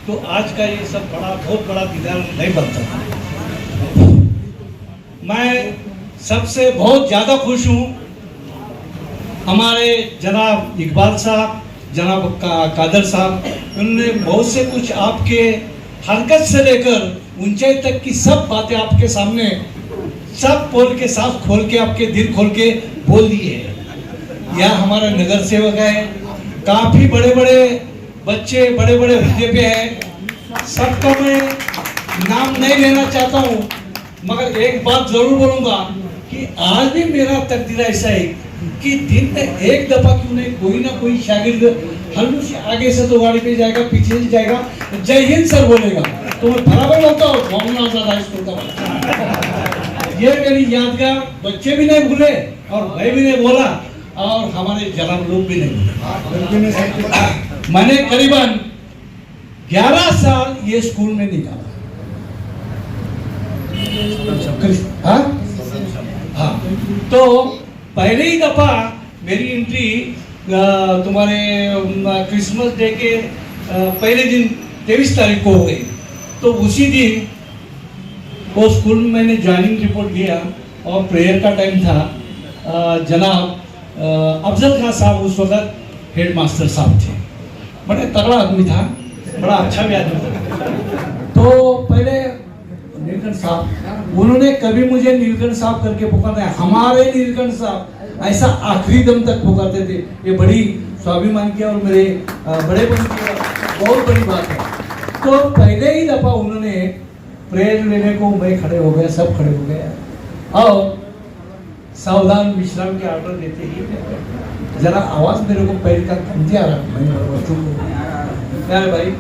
तो आज का ये सब बहुत बड़ा दीदार नहीं बनता था। मैं सबसे बहुत ज़्यादा खुश हूँ हमारे जनाब इकबाल साहब, जनाब कादर साहब, उन्होंने बहुत से कुछ आपके हरकत से लेकर ऊंचाई तक की सब बातें आपके सामने सब बोल के साफ खोल के आपके दिल खोल के बोल दिए हैं। यहाँ हमारा नगर सेवक है, काफ़ी बड़े बड़े बच्चे बड़े बड़े हुद्दे पे हैं, सबका मैं नाम नहीं लेना चाहता हूँ मगर एक बात ज़रूर बोलूँगा कि आज भी मेरा तकदीर ऐसा है कि दिन में एक दफ़ा क्यों नहीं कोई ना कोई शागिर्द हल्लू से आगे से तो गाड़ी पे जाएगा, पीछे से जाएगा, जय हिंद सर बोलेगा तो मैं बराबर होता हूँ मौलाना आजाद हाई स्कूल का। ये मेरी यादगार बच्चे भी नहीं भूले और मैं भी नहीं बोला और हमारे जनाब लोग भी नहीं भूले। मैंने करीबन 11 साल ये स्कूल में निकाला। हाँ, तो पहले ही दफा मेरी एंट्री तुम्हारे क्रिसमस डे के पहले दिन 23 तारीख को हो गई। तो उसी दिन वो स्कूल में मैंने ज्वाइनिंग रिपोर्ट दिया और प्रेयर का टाइम था। जनाब अफजल खान साहब उस वक्त हेड मास्टर साहब थे, बड़े तगड़ा आदमी था, बड़ा अच्छा भी आदमी था। तो पहले नीलकंठ साहब, उन्होंने कभी मुझे नीलकंठ साहब करके पुकारते, हमारे नीलकंठ साहब ऐसा आखिरी दम तक पुकारते थे। ये बड़ी स्वाभिमान की और मेरे बड़े बहुत बड़ी बात है। तो पहले ही दफा उन्होंने प्रेयर लेने को मैं खड़े हो गया, सब खड़े हो गए और सावधान विश्राम के ऑर्डर देते ही जरा आवाज मेरे को पैर का कमती आ रहा, मैंने भाई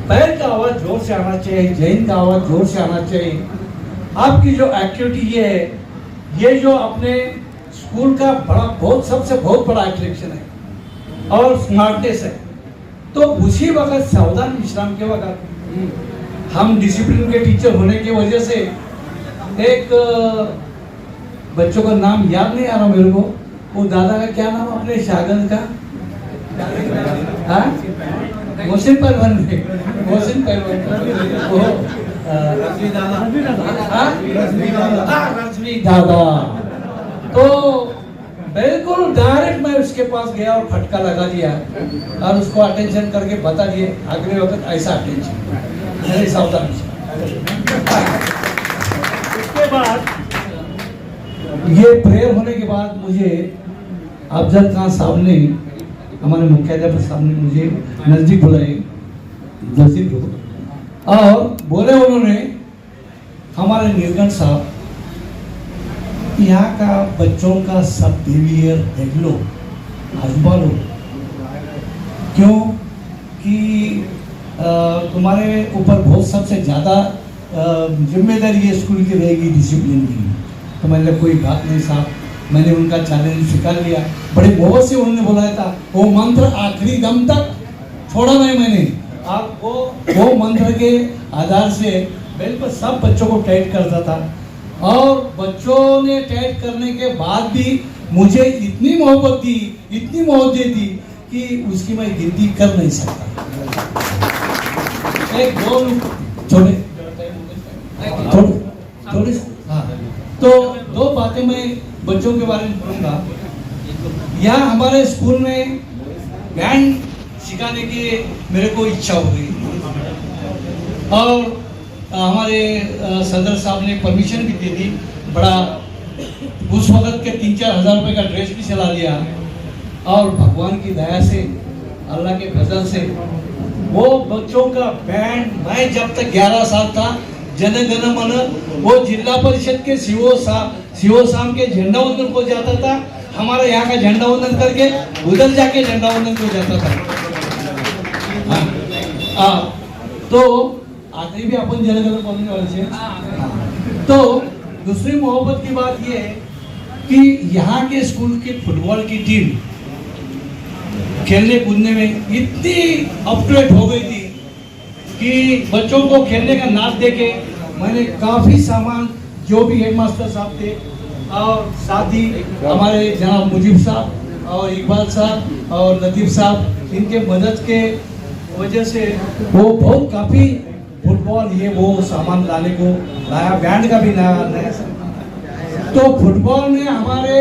पैर का आवाज जोर से आना चाहिए, जैन का आवाज जोर से आना चाहिए। आपकी जो एक्टिविटी ये है, ये जो अपने स्कूल का बहुत सबसे बहुत बड़ा अट्रैक्शन है और स्मार्टनेस है। तो उसी वक्त सावधान विश्राम के वक्त हम डिसिप्लिन के टीचर होने की वजह से एक बच्चों का नाम याद नहीं आ रहा मेरे को। वो दादा का क्या नाम अपने शागन का? हाँ, मोहसिन पहलवान थे, मोहसिन पहलवान वो रश्मि दादा। तो बिल्कुल डायरेक्ट मैं उसके पास गया और फटका लगा दिया और उसको अटेंशन करके बता दिए अगले वक्त ऐसा अटेंशन मेरे सावधान से। उसके बाद ये प्रेयर होने के बाद मुझे अफजल खान साहब ने, हमारे मुख्याध्यापक साहब ने मुझे नज़दीक बुलाए, और बोले उन्होंने, हमारे नीलकंठ साहब, यहाँ का बच्चों का सब बिहेवियर देख लो, आजमा लो, क्यों कि तुम्हारे ऊपर बहुत सबसे ज़्यादा जिम्मेदारी ये स्कूल की रहेगी डिसिप्लिन की। तो मैंने कोई बात नहीं साहब, मैंने उनका चैलेंज स्वीकार लिया। बड़े मोहब्बत से उन्होंने बुलाया था, वो मंत्र आखिरी दम तक छोड़ा नहीं मैंने। आपको वो मंत्र के आधार से बिल्कुल सब बच्चों को टाइट करता था, और बच्चों ने टाइट करने के बाद भी मुझे इतनी मोहब्बत दी, इतनी मोहब्बत दी कि उसकी मैं गिनती कर नहीं सकता। एक दो थोड़े हाँ, तो दो बातें मैं बच्चों के बारे में बोलूँगा। यहाँ हमारे स्कूल में बैंड सिखाने की मेरे को इच्छा हो गई, और हमारे सदर साहब ने परमिशन भी दे दी। बड़ा उस वक्त के 3-4 हज़ार रुपये का ड्रेस भी चला दिया, और भगवान की दया से, अल्लाह के फजल से वो बच्चों का बैंड, मैं जब तक 11 साल था, जन गण मन, वो जिला परिषद के सीओ साहब के झंडा वंदन को जाता था, हमारे यहाँ का झंडा वंदन करके उधर जाके झंडा वंदन को जाता था। तो आखिरी भी अपन जन गण बोलने वाले थे। तो दूसरी मोहब्बत की बात ये है कि यहाँ के स्कूल की फुटबॉल की टीम खेलने कूदने में इतनी अपग्रेड हो गई थी कि बच्चों को खेलने का नाच देके मैंने काफ़ी सामान, जो भी हेडमास्टर साहब थे और साथ ही हमारे जनाब मुजीब साहब और इकबाल साहब और लतीफ़ साहब, इनके मदद के वजह से वो बहुत काफ़ी फुटबॉल ये वो सामान लाने को लाया, बैंड का भी नया। तो फुटबॉल में हमारे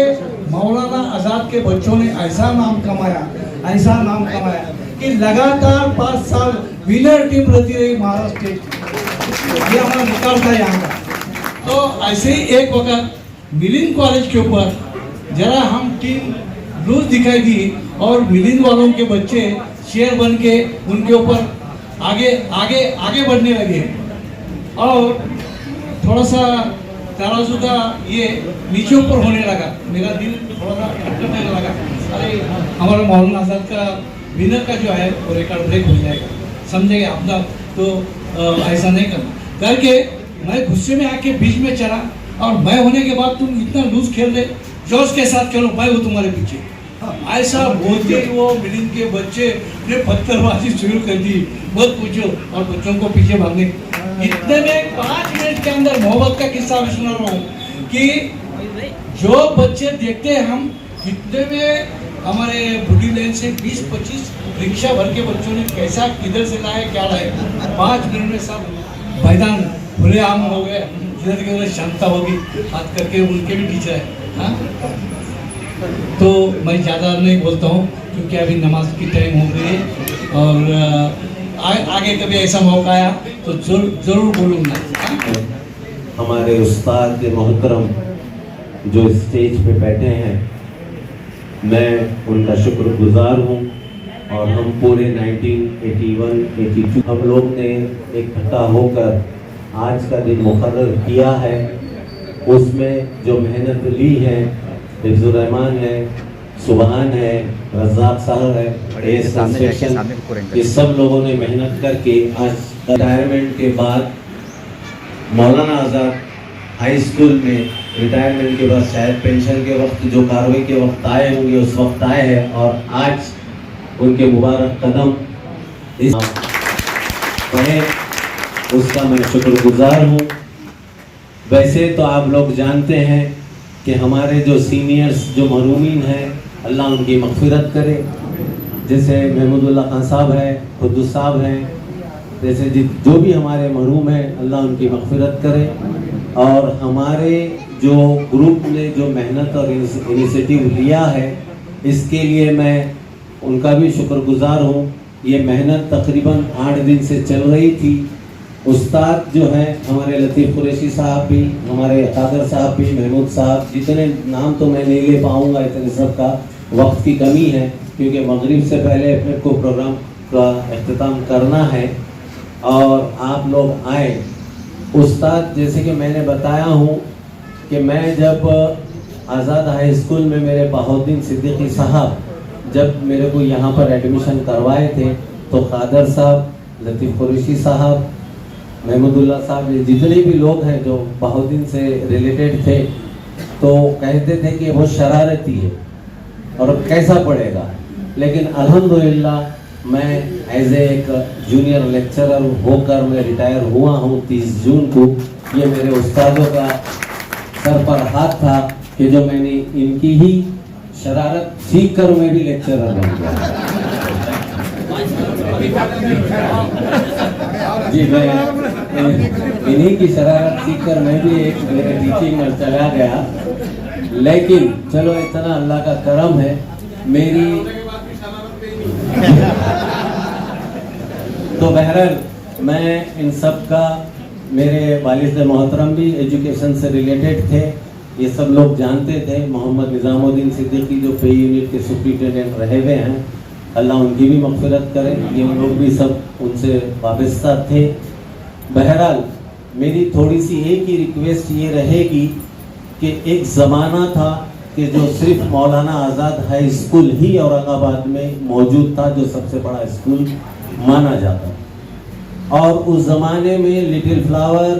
मौलाना आज़ाद के बच्चों ने ऐसा नाम कमाया कि लगातार 5 साल विनर टीम रहती रही महाराष्ट्र की। ये हमारा रिकॉर्ड था यहाँ का। तो ऐसे ही एक वक्त मिलिंद कॉलेज के ऊपर जरा हम टीम लूज दिखाई दी, और मिलिंद वालों के बच्चे शेयर बन के उनके ऊपर आगे बढ़ने लगे, और थोड़ा सा तराजू का ये नीचे ऊपर होने लगा। मेरा दिल थोड़ा सा अटकने लगा, अरे हमारा मौलाना आज़ाद का विनर का जो है वो रिकॉर्ड ब्रेक हो जाएगा, समझेंगे अपना। तो ऐसा नहीं करके मैं गुस्से में आके बीच में चला, और मैं होने के बाद तुम इतना लूज खेल रहे, जोश के साथ खेलो, मैं हूँ तुम्हारे पीछे, ऐसा बोलते ही वो मिलिंद के बच्चे ने पत्थरबाजी शुरू कर दी, मत पूछो, और बच्चों को पीछे भागने। इतने में 5 मिनट के अंदर मोहब्बत का किस्सा भी सुना रहा हूँ कि जो बच्चे देखते हैं हम, इतने में हमारे बुढ़ी लाइन से 20-25 रिक्शा भर के बच्चों ने कैसा किधर से लाए क्या लाए, 5 मिनट में सब मैदान खुले आम हो गए, इधर के उधर शांता होगी, हाथ करके उनके भी टीचर है। हाँ, तो मैं ज़्यादा नहीं बोलता हूँ क्योंकि अभी नमाज की टाइम हो गई है, और आगे कभी ऐसा मौका आया तो जरूर बोलूँगा। हमारे उस्ताद मोहतरम जो स्टेज पे बैठे हैं, मैं उनका शुक्रगुजार हूँ, और हम पूरे 1981-82 हम लोग ने इकट्ठा होकर आज का दिन मुकर्रर किया है। उसमें जो मेहनत ली है, हिफ्ज़ुर रहमान है, सुबहान है, रज़ाक साहब है, ये सब लोगों ने मेहनत करके आज रिटायरमेंट के बाद मौलाना आज़ाद हाई स्कूल में रिटायरमेंट के बाद शायद पेंशन के वक्त जो कार्रवाई के वक्त आए होंगे उस वक्त आए हैं, और आज उनके मुबारक कदम इस बढ़े, उसका मैं शुक्रगुजार हूँ। वैसे तो आप लोग जानते हैं कि हमारे जो सीनियर्स जो महरूमीन हैं अल्लाह उनकी मग़फ़िरत करे, जैसे महमूदुल्लाह खान साहब हैं, खुद्दूस साहब हैं, जैसे जो भी हमारे महरूम हैं अल्लाह उनकी मग़फ़िरत करे। और हमारे जो ग्रुप ने जो मेहनत और इनिशिएटिव लिया है इसके लिए मैं उनका भी शुक्रगुजार हूँ। ये मेहनत तकरीबन 8 दिन से चल रही थी। उस्ताद जो हैं हमारे लतीफ़ कुरैशी साहब भी, हमारे कादर साहब भी, महमूद साहब, जितने नाम तो मैं नहीं ले पाऊँगा, इतने सब का वक्त की कमी है क्योंकि मगरिब से पहले अपने को प्रोग्राम का अख्तिताम करना है और आप लोग आए। उस्ताद जैसे कि मैंने बताया हूँ कि मैं जब आज़ाद हाई स्कूल में मेरे बहाउद्दीन सिद्दीकी साहब जब मेरे को यहाँ पर एडमिशन करवाए थे तो कादर साहब, लतीफ़ कुरैशी साहब, महमूदुल्लाह साहब, ये जितने भी लोग हैं जो बहाउद्दीन से रिलेटेड थे तो कहते थे कि वो शरारती है और कैसा पढ़ेगा। लेकिन अल्हम्दुलिल्लाह मैं एज एक जूनियर लेक्चरर होकर मैं रिटायर हुआ हूँ 30 जून को। ये मेरे उस्तादों का सर पर हाथ था कि जो मैंने इनकी ही शरारत सीख कर मैं भी लेक्चरर बन गया। जी मैं इन्हीं की शरारत सीख कर मैं भी एक मेरे टीचिंग में चला गया। लेकिन चलो इतना अल्लाह का करम है मेरी। तो बहरहाल मैं इन सब का, मेरे वालिद मोहतरम भी एजुकेशन से रिलेटेड थे, ये सब लोग जानते थे। मोहम्मद निज़ामुद्दीन सिद्दीकी जो पे यूनिट के सुप्रिटेंडेंट रहे हुए हैं अल्लाह उनकी भी मग़फ़िरत करे, ये लोग भी सब उनसे वाबस्ता थे। बहरहाल मेरी थोड़ी सी एक ही रिक्वेस्ट ये रहेगी कि एक ज़माना था कि जो सिर्फ मौलाना आज़ाद हाई स्कूल ही औरंगाबाद में मौजूद था जो सबसे बड़ा स्कूल माना जाता, और उस ज़माने में लिटिल फ्लावर,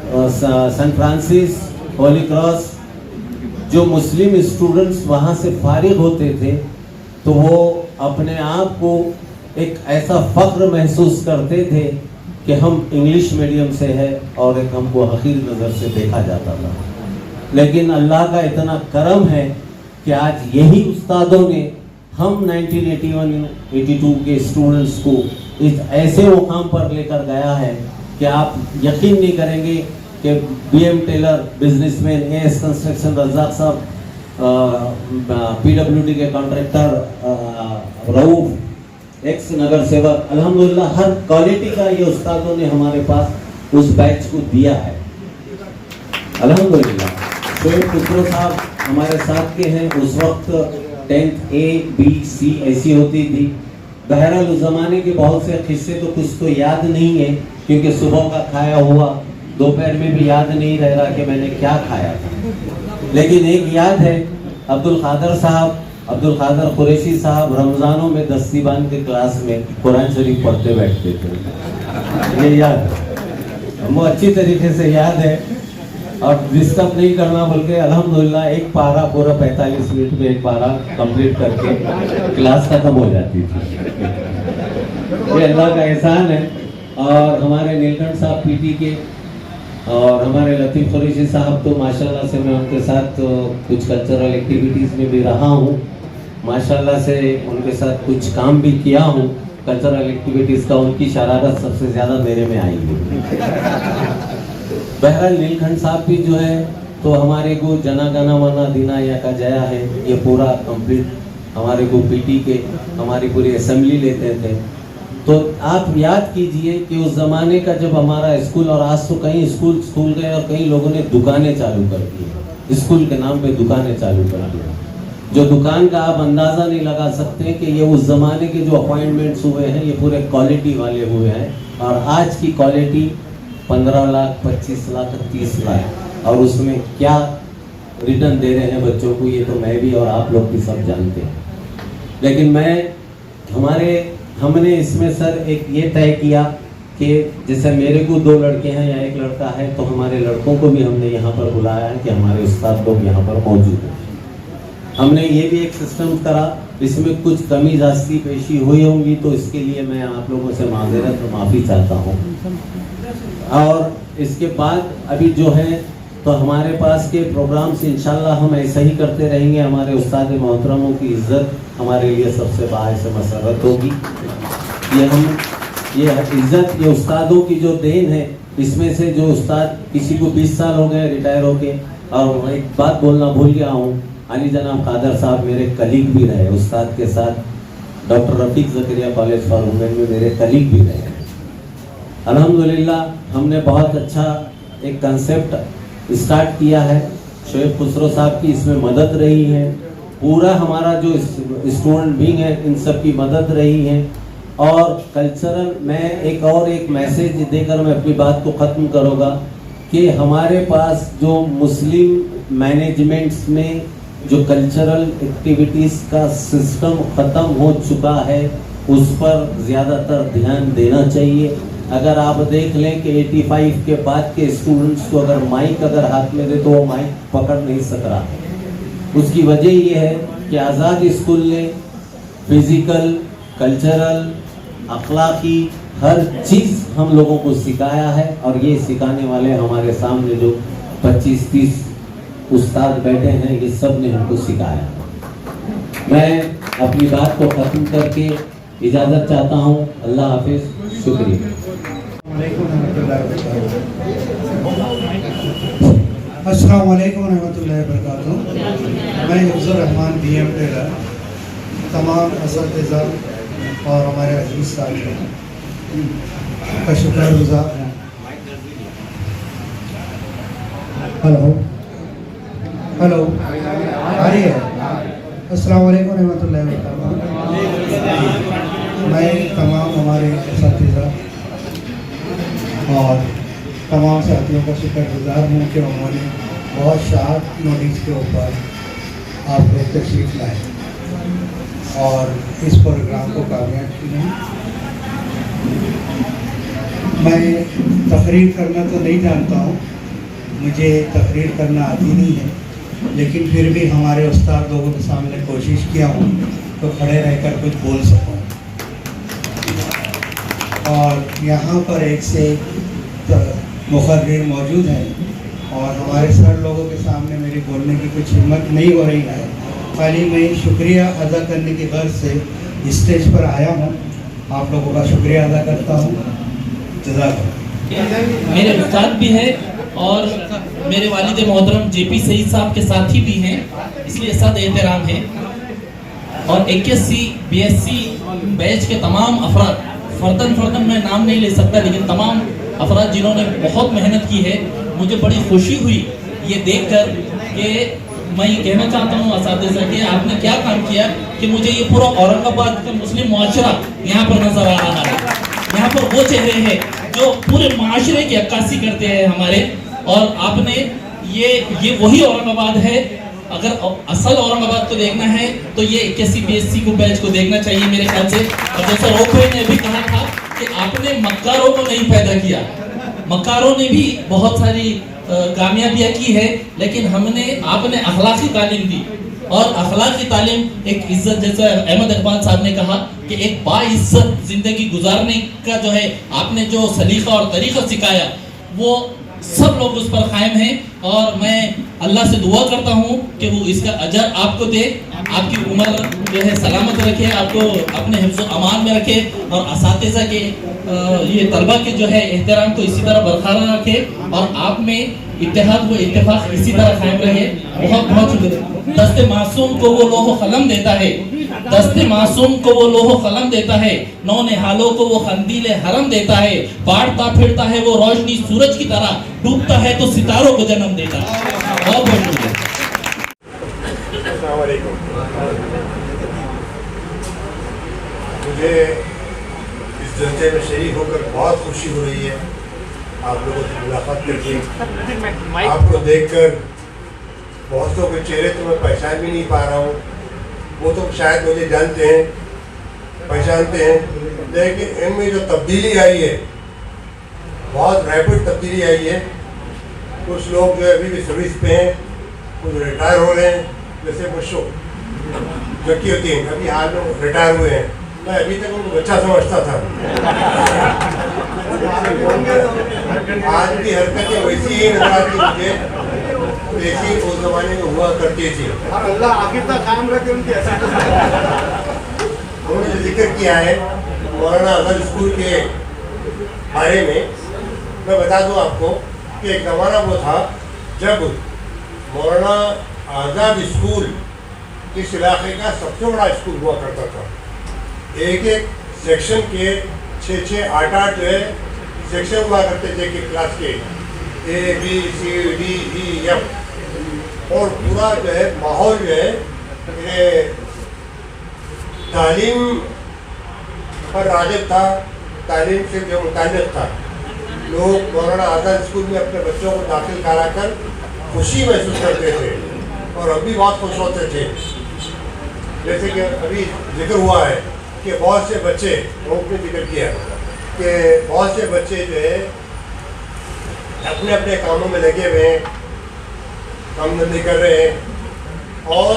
सन फ्रांसिस, होली क्रॉस, जो मुस्लिम स्टूडेंट्स वहाँ से फारिग होते थे तो वो अपने आप को एक ऐसा फ़ख्र महसूस करते थे कि हम इंग्लिश मीडियम से है और एक हमको हकीर नज़र से देखा जाता था। लेकिन अल्लाह का इतना करम है कि आज यही उस्तादों ने हम 1981-82 के स्टूडेंट्स को इस ऐसे मुकाम पर लेकर गया है कि आप यकीन नहीं करेंगे कि BM tailor businessman, AS construction Razak Sahab, PWD के कॉन्ट्रैक्टर रऊफ, एक्स नगर सेवक, अल्हम्दुलिल्लाह हर क्वालिटी का ये उस्तादों ने हमारे पास उस बैच को दिया है अल्हम्दुलिल्लाह। शोएब खुसरो साहब हमारे साथ के हैं, उस वक्त 10th A, B, C ऐसी होती थी। बहरहाल उस ज़माने के बहुत से किस्से तो कुछ तो याद नहीं है क्योंकि सुबह का खाया हुआ दोपहर में भी याद नहीं रह रहा कि मैंने क्या खाया था। लेकिन एक याद है, अब्दुल कादर साहब, अब्दुल कादर कुरैशी साहब रमज़ानों में दस्तीबान के क्लास में कुरान शरीफ पढ़ते बैठते थे, ये याद है, वो अच्छी तरीके से याद है। और डिस्टर्ब नहीं करना बोल के अल्हम्दुलिल्लाह एक पारा पूरा 45 मिनट में एक पारा कंप्लीट करके क्लास खत्म हो जाती थी। ये अल्लाह का एहसान है। और हमारे नीलकंठ साहब पीटी के और हमारे लतीफ़ कुरैशी साहब तो माशाल्लाह से मैं उनके साथ तो कुछ कल्चरल एक्टिविटीज़ में भी रहा हूँ, माशाल्लाह से उनके साथ कुछ काम भी किया हूँ कल्चरल एक्टिविटीज़ का। उनकी शरारत सबसे ज़्यादा मेरे में आई है। बहरहाल नीलकंठ साहब भी जो है तो हमारे को जना गना मना दीना या का जया है ये पूरा कंप्लीट हमारे को पीटी के हमारी पूरी असेंबली लेते थे। तो आप याद कीजिए कि उस ज़माने का जब हमारा स्कूल, और आज तो कई स्कूल गए और कई लोगों ने दुकानें चालू कर दी, स्कूल के नाम पे दुकानें चालू कर दी, जो दुकान का आप अंदाज़ा नहीं लगा सकते कि ये उस ज़माने के जो अपॉइंटमेंट्स हुए हैं ये पूरे क्वालिटी वाले हुए हैं। और आज की क्वालिटी 15 लाख, 25 लाख, 30 लाख, और उसमें क्या रिटर्न दे रहे हैं बच्चों को ये तो मैं भी और आप लोग भी सब जानते हैं। लेकिन हमने इसमें सर एक ये तय किया कि जैसे मेरे को 2 लड़के हैं या 1 लड़का है तो हमारे लड़कों को भी हमने यहाँ पर बुलाया है कि हमारे उस्ताद लोग यहाँ पर मौजूद हैं। हमने ये भी एक सिस्टम करा, इसमें कुछ कमी जास्ती पेशी हुई होंगी तो इसके लिए मैं आप लोगों से माजरत और माफ़ी चाहता हूँ। और इसके बाद अभी जो है तो हमारे पास के प्रोग्राम्स इंशाल्लाह हम ऐसा ही करते रहेंगे। हमारे उस्ताद मोहतरमों की इज़्ज़त हमारे लिए सबसे बाइस मसरत होगी। ये इज़्ज़त, ये उस्तादों की जो देन है, इसमें से जो उस्ताद किसी को 20 साल हो गए रिटायर होके, और एक बात बोलना भूल गया हूँ, अली जनाब कादर साहब मेरे कलीग भी रहे, उस्ताद के साथ doctor Rafiq Zakaria college for women में मेरे कलीग भी रहे। अल्हम्दुलिल्लाह हमने बहुत अच्छा एक कंसेप्ट स्टार्ट किया है। शोएब खुसरो साहब की इसमें मदद रही है, पूरा हमारा जो स्टूडेंट विंग है इन सब की मदद रही है। और कल्चरल, मैं एक मैसेज देकर मैं अपनी बात को ख़त्म करूँगा कि हमारे पास जो मुस्लिम मैनेजमेंट्स में जो कल्चरल एक्टिविटीज़ का सिस्टम ख़त्म हो चुका है, उस पर ज़्यादातर ध्यान देना चाहिए। अगर आप देख लें कि 85 के बाद के स्टूडेंट्स को अगर माइक अगर हाथ में दे तो वो माइक पकड़ नहीं सक रहा। उसकी वजह ये है कि आज़ाद स्कूल ने फिज़िकल, कल्चरल, अखलाकी हर चीज़ हम लोगों को सिखाया है। और ये सिखाने वाले हमारे सामने जो 25-30 उस्ताद बैठे हैं, ये सब ने हमको सिखाया। मैं अपनी बात को ख़त्म करके इजाज़त चाहता हूँ। अल्लाह हाफिज़, शुक्रिया। अस्सलाम वालेकुम रहमतुल्लाहि व बरकातुहू। मैं हिफ्ज़ुर रहमान DM टेलर तमाम असातिज़ा और हमारे अजीज़ साथियों का शुक्रगुज़ार हूँ। हेलो आ रही है? अस्सलाम वालेकुम रहमतुल्लाहि व बरकातुहू। मैं तमाम हमारे असातिज़ा और तमाम साथियों का शुक्रगुज़ार हूँ कि उन्होंने बहुत शार्प नोटिस के ऊपर आप लोग तशरीफ़ लाए और इस प्रोग्राम को कामयाब किया। मैं तकरीर करना तो नहीं जानता हूँ, मुझे तकरीर करना आती नहीं है, लेकिन फिर भी हमारे उस्ताद लोगों के सामने कोशिश किया हूँ तो खड़े रहकर कुछ बोल सकूँ। और यहाँ पर एक से मुखर्रिर मौजूद हैं और हमारे सर लोगों के सामने मेरी बोलने की कुछ हिम्मत नहीं हो रही है। खाली मैं शुक्रिया अदा करने की गर्ज से स्टेज पर आया हूँ। आप लोगों का शुक्रिया अदा करता हूँ। जज़ाकल्लाह। मेरे उस्ताद भी हैं और मेरे वालिद मोहतरम JP सईद साहब के साथी भी हैं, इसलिए सद एहतराम है। और 81 BSc बैच के तमाम अफराद, फर्दन मैं नाम नहीं ले सकता, लेकिन तमाम अफराद जिन्होंने बहुत मेहनत की है, मुझे बड़ी खुशी हुई ये देखकर कि मैं ये कहना चाहता हूँ असातिज़ा कि आपने क्या काम किया कि मुझे ये पूरा औरंगाबाद का मुस्लिम मुआशरा यहाँ पर नज़र आ रहा है। यहाँ पर वो चेहरे हैं जो पूरे माशरे की अक्कासी करते हैं हमारे, और आपने ये वही औरंगाबाद है। अगर असल औरंगाबाद को देखना है तो ये 81 BSc को बैच को देखना चाहिए मेरे ख्याल से। और जैसा रोक भाई ने भी कहा था कि आपने मक्कारों को नहीं पैदा किया, मक्कारों ने भी बहुत सारी कामयाबियाँ की है, लेकिन आपने अखलाकी तालीम दी। और अखलाकी तालीम एक इज्जत, जैसा अहमद इकबाल साहब ने कहा कि एक बाइज्जत जिंदगी गुजारने का जो है आपने जो सलीका और तरीका सिखाया, वो सब लोग उस पर कायम हैं। और मैं अल्लाह से दुआ करता हूँ कि वो इसका अजर आपको दे, आपकी उम्र जो है सलामत रखे, आपको अपने हिफ्ज़ अमान में रखे, और असातिज़ा के ये तलबा के जो है एहतराम को इसी तरह बरकरार रखे, और आप में इत्तेहाद व इत्तेफाक इसी तरह कायम रहे। बहुत बहुत शुक्रिया। दस्ते मासूम को वो लोहो कलम देता है, दस्ते मासूम को वो लोहो कलम देता है, नौ निहालों को वो खंदीले हरम देता है, बांटता फिरता है वो रोशनी सूरज की तरह, डूबता है तो सितारों को जन्म देता है। बहुत बहुत शुक्रिया। मुझे इस जलसे में शरीक होकर बहुत खुशी हो रही है। आप लोगों से मुलाकात करके, आपको देखकर बहुतों के चेहरे तो मैं पहचान भी नहीं पा रहा हूँ। वो तो शायद मुझे जानते हैं, पहचानते हैं, लेकिन इनमें जो तब्दीली आई है, बहुत रैपिड तब्दीली आई है। कुछ लोग जो है अभी भी सर्विस पे हैं, कुछ रिटायर हो रहे हैं, जैसे मुझको जबकि होती हैं अभी हाल में रिटायर हुए हैं। मैं अभी तक उनको बच्चा समझता था। आज की हरकतें वैसी ही नजर आती मुझे ऐसी उस ज़माने में हुआ करती थी। अल्लाह आखिर तक काम रखे उनकी। उन्होंने जिक्र किया है मौलाना आज़ाद स्कूल के बारे में। मैं बता दूं आपको कि एक ज़माना वो था जब मौलाना आज़ाद स्कूल इस इलाके का सबसे बड़ा स्कूल हुआ करता था। एक एक सेक्शन के 6-6, 8-8 जो है सेक्शन हुआ करते थे कि क्लास के ABCDEF, और पूरा जो है माहौल जो है तालीम पर राग़िब था, तालीम से जो मुताल्लिक़ था। लोग मौलाना आज़ाद स्कूल में अपने बच्चों को दाखिल कराकर खुशी महसूस करते थे और हम भी बहुत खुश होते थे। जैसे कि अभी जिक्र हुआ है कि बहुत से बच्चे, लोगों ने जिक्र किया कि बहुत से बच्चे जो है अपने अपने कामों में लगे हुए हैं, काम धंधे कर रहे हैं और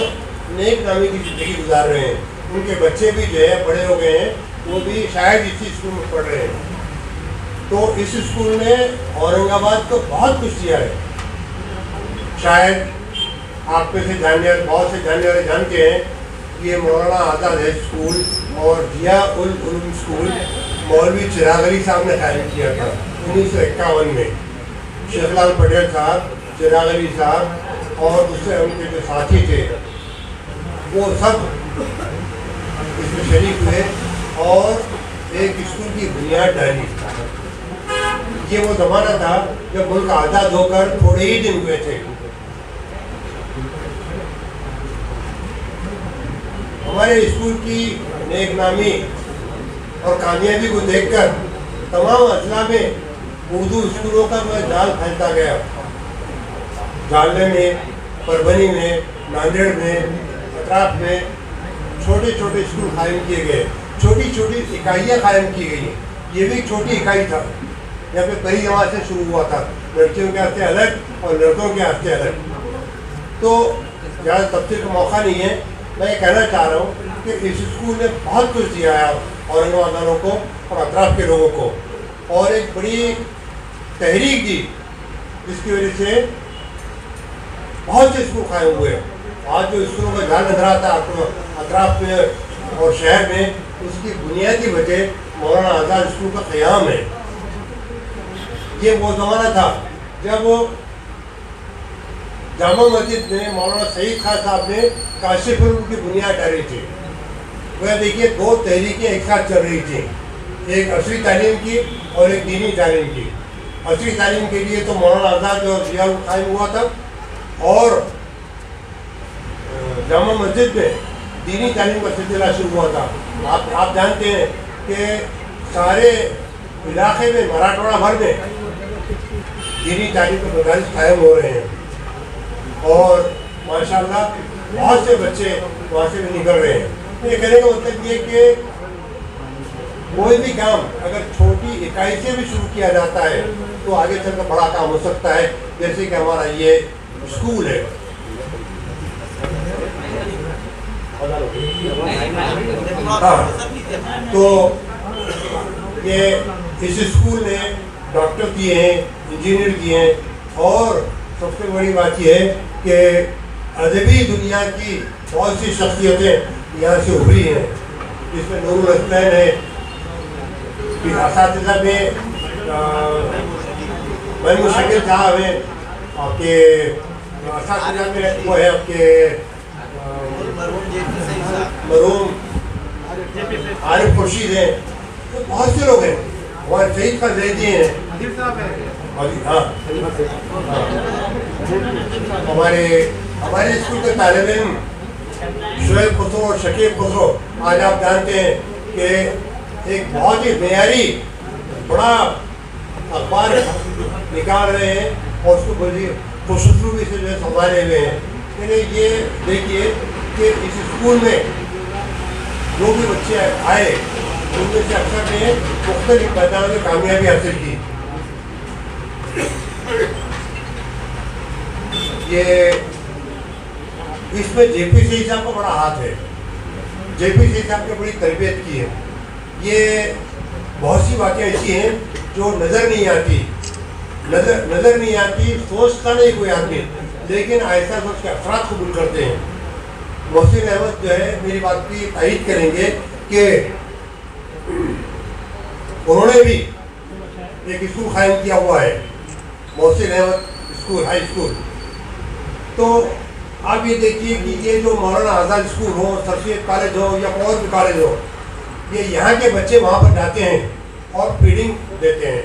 नेक नामी की ज़िंदगी गुजार रहे हैं। उनके बच्चे भी जो है बड़े हो गए हैं, वो भी शायद इसी स्कूल में पढ़ रहे हैं। तो इस स्कूल ने औरंगाबाद को बहुत कुछ दिया है। शायद आप में से बहुत से जानने वाले जानते हैं ये मौलाना आज़ाद हाई स्कूल और जिया उल उलूम स्कूल मौलवी चिराग अली साहब ने कायम किया था 1951 में। शेखलाल पटेल साहब, चिराग अली साहब और उससे उनके जो साथी थे वो सब इसमें शरीक हुए और एक स्कूल की बुनियाद डाली। ये वो ज़माना था जब मुल्क आज़ाद होकर थोड़े ही दिन हुए थे। हमारे स्कूल की नेकनामी और कामयाबी को देखकर तमाम अजला में उर्दू स्कूलों का जाल फैलता गया। जालने में, परभनी में, नांदेड़ में, अतराफ में छोटे छोटे स्कूल कायम किए गए, छोटी छोटी इकाइयाँ कायम की गई। ये भी छोटी इकाई था, यहाँ पे पहली जमात से शुरू हुआ था, लड़कियों के वास्ते अलग और लड़कों के वास्ते अलग। तो ज़्यादा तफसील का मौका नहीं है, मैं ये कहना चाह रहा हूँ कि इस स्कूल ने बहुत कुछ दिया है औरंगाबाद वालों को और अतराफ के लोगों को, और एक बड़ी तहरीक दी जिसकी वजह से बहुत से स्कूल कायम हुए। आज जो स्कूलों का जाल नजर आता है आपको अतराफ में और शहर में, उसकी बुनियादी वजह मौलाना आज़ाद स्कूल का क़याम है। ये वो ज़माना था जब जामा मस्जिद में मौलाना सईद खान साहब ने काशिफ उलूम की बुनियाद डाली थी। वह देखिए दो तहरीकें एक साथ चल रही थी, एक असली तालीम की और एक दीनी तालीम की। असली तालीम के लिए तो मौलाना आज़ाद और जिया कायम हुआ था और जामा मस्जिद में दीनी तालीम का सिलसिला शुरू हुआ था। आप जानते हैं कि सारे इलाके में मराठवाड़ा भर में दीनी तालीम के मदारिस कायम हो रहे हैं और माशाल्लाह बहुत से बच्चे वहाँ से भी निकल रहे हैं। ये कहने का मतलब ये कि कोई भी काम अगर छोटी इकाई से भी शुरू किया जाता है तो आगे चलकर बड़ा काम हो सकता है, जैसे कि हमारा ये स्कूल है। हाँ, तो ये इस स्कूल ने डॉक्टर दिए हैं, इंजीनियर दिए हैं और सबसे बड़ी बात यह है कि अदबी दुनिया की बहुत सी शख्सियतें यहाँ से उभरी हैं, जिसमें नूरुल हसनैन है, असातिज़ा में महमूद शकील साहब हैं, आपके असातिज़ा में वो है आपके मरूम आरिफ खुर्शीद हैं, तो बहुत से लोग हैं और शहीद का जैदी हैं। हाँ, हमारे स्कूल के तालिब इल्म शुएब खुसरो और शकीब खुसरो आज आप जानते हैं कि एक बहुत ही मेयारी बड़ा अखबार निकाल रहे हैं और उसको बड़ी खुशरूबी से जो है संभाले हुए हैं। ये देखिए कि इस स्कूल में जो भी बच्चे आए उनमें से अक्सर ने मुख्तलिफ मैदानों में कामयाबी हासिल की। ये इसमें जेपी सही साहब का बड़ा हाथ है। जेपी सही साहब ने बड़ी तरबियत की है। ये बहुत सी बातें ऐसी हैं जो नज़र नहीं आती, सोचता नहीं कोई आदमी, लेकिन ऐसा उसके अफराद कबूल करते हैं। मोहसिन अहमद जो है मेरी बात की तायीद करेंगे कि उन्होंने भी एक स्कूल कायम किया हुआ है, Mohsin Ahmad school, high school. तो आप ये देखिए कि ये जो मौलाना आज़ाद स्कूल हो, सर सैयद कॉलेज हो या और भी कॉलेज हो, ये यहाँ के बच्चे वहाँ पर जाते हैं और फीडिंग देते हैं।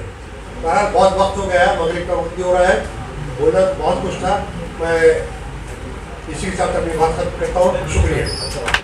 बहरहाल बहुत वक्त हो गया है, मगरिब का वक्त भी हो रहा है, बोलना बहुत कुछ था। मैं इसी के साथ अपनी बात खत्म करता हूँ। शुक्रिया।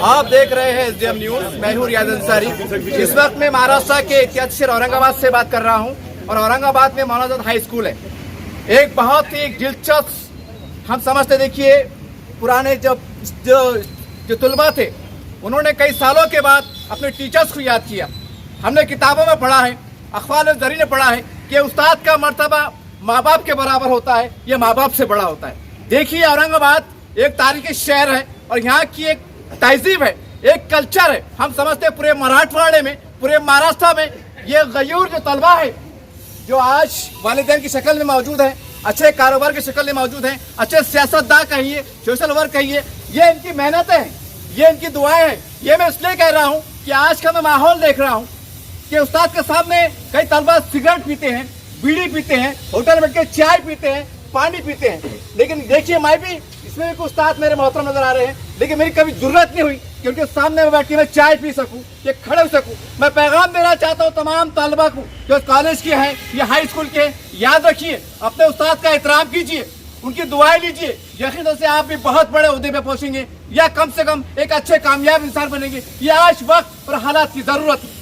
आप देख रहे हैं SDM न्यूज, मैं हूं रियाज अंसारी। इस वक्त मैं महाराष्ट्र के ऐतिहासिक शहर औरंगाबाद से बात कर रहा हूं और औरंगाबाद में मौलाना आज़ाद हाई स्कूल है। एक बहुत ही दिलचस्प हम समझते, देखिए पुराने जो तुलबा थे उन्होंने कई सालों के बाद अपने टीचर्स को याद किया। हमने किताबों में पढ़ा है, अखबार जरी ने पढ़ा है कि उस्ताद का मर्तबा माँ बाप के बराबर होता है, ये माँ बाप से बड़ा होता है। देखिए औरंगाबाद एक तारीखी शहर है और यहाँ की एक तहजीब है, एक कल्चर है। हम समझते हैं पूरे मराठवाड़े में, पूरे महाराष्ट्र में ये गयूर जो तलबा है, जो आज वालिदैन की शक्ल में मौजूद है, अच्छे कारोबार की शक्ल में मौजूद है, अच्छे सियासतदान कहिए, सोशल वर्क कहिए, ये इनकी मेहनतें हैं, ये इनकी दुआएं हैं। ये मैं इसलिए कह रहा हूँ कि आज का मैं माहौल देख रहा हूँ कि उस्ताद के सामने कई तलबा सिगरेट पीते हैं, बीड़ी पीते हैं, होटल में बैठ के चाय पीते हैं, पानी पीते हैं। लेकिन देखिए मैं भी इसमें भी कुछ उस्ताद मेरे मोहतरम नजर आ रहे हैं, लेकिन मेरी कभी जरूरत नहीं हुई कि उनके सामने बैठ के मैं चाय पी सकूं या खड़े हो सकूं। मैं पैगाम देना चाहता हूं तमाम तलबा को जो कॉलेज के हैं या हाई स्कूल के हैं, याद रखिए अपने उस्ताद का एहतराम कीजिए, उनकी दुआएं लीजिए। यकीनन से आप भी बहुत बड़े ओहदे पे पहुंचेंगे या कम से कम एक अच्छे कामयाब इंसान बनेंगे। ये आज वक्त और हालात की जरूरत है।